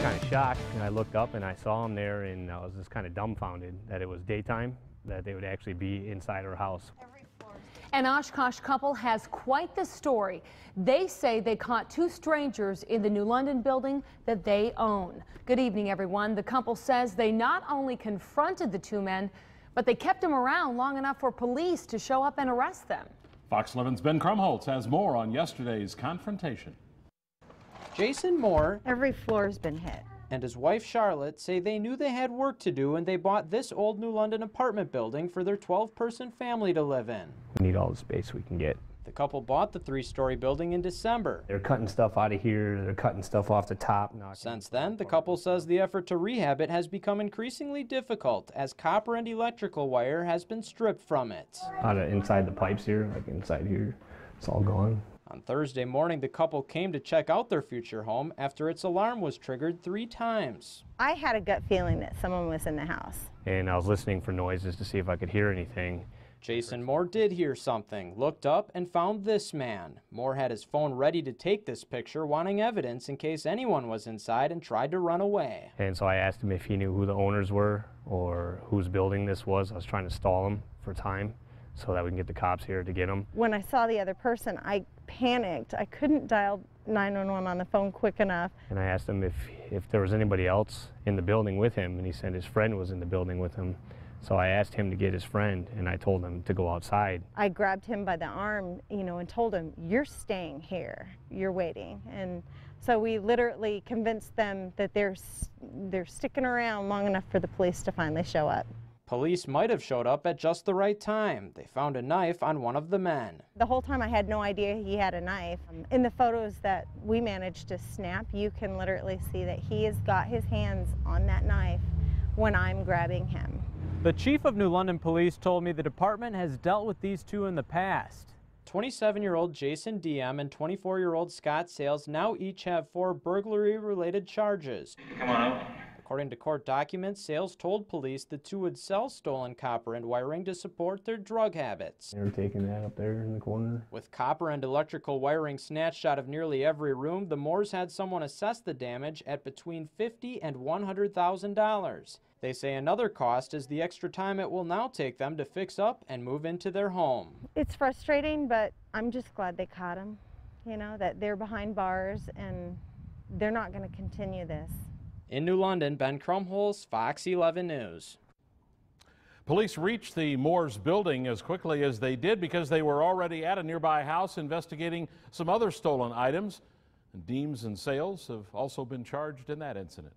kind of shocked, and I looked up and I saw him there, and I was just kind of dumbfounded that it was daytime, that they would actually be inside our house. An Oshkosh couple has quite the story. They say they caught two strangers in the New London building that they own. Good evening, everyone. The couple says they not only confronted the two men, but they kept them around long enough for police to show up and arrest them. Fox 11's Ben Krumholtz has more on yesterday's confrontation. Jason Moore Every floor's been hit. and his wife Charlotte say they knew they had work to do and they bought this old New London apartment building for their 12-person family to live in. We need all the space we can get. The couple bought the 3-story building in December. They're cutting stuff out of here, they're cutting stuff off the top. Since then, the couple says the effort to rehab it has become increasingly difficult as copper and electrical wire has been stripped from it. Out of inside the pipes here, like inside here, it's all gone. On Thursday morning, the couple came to check out their future home after its alarm was triggered 3 times. I had a gut feeling that someone was in the house. And I was listening for noises to see if I could hear anything. Jason Moore did hear something, looked up, and found this man. Moore had his phone ready to take this picture, wanting evidence in case anyone was inside and tried to run away. And so I asked him if he knew who the owners were or whose building this was. I was trying to stall him for time so that we can get the cops here to get him. When I saw the other person, I panicked. I couldn't dial 911 on the phone quick enough. And I asked him if there was anybody else in the building with him, and he said his friend was in the building with him. So I asked him to get his friend, and I told him to go outside. I grabbed him by the arm, and told him, "You're staying here. You're waiting." And so we literally convinced them that they're sticking around long enough for the police to finally show up. Police might have showed up at just the right time. They found a knife on one of the men. The whole time I had no idea he had a knife. In the photos that we managed to snap, you can literally see that he has got his hands on that knife when I'm grabbing him. The chief of New London Police told me the department has dealt with these two in the past. 27-year-old Jason DM and 24-year-old Scott Sales now each have 4 burglary-related charges. Come on out. According to court documents, Sales told police the two would sell stolen copper and wiring to support their drug habits. They were taking that up there in the corner. With copper and electrical wiring snatched out of nearly every room, the Moores had someone assess the damage at between $50,000 and $100,000. They say another cost is the extra time it will now take them to fix up and move into their home. It's frustrating, but I'm just glad they caught him, that they're behind bars and they're not going to continue this. In New London, Ben Krumholtz, Fox 11 News. Police reached the Moores building as quickly as they did because they were already at a nearby house investigating some other stolen items. And Deems and Sales have also been charged in that incident.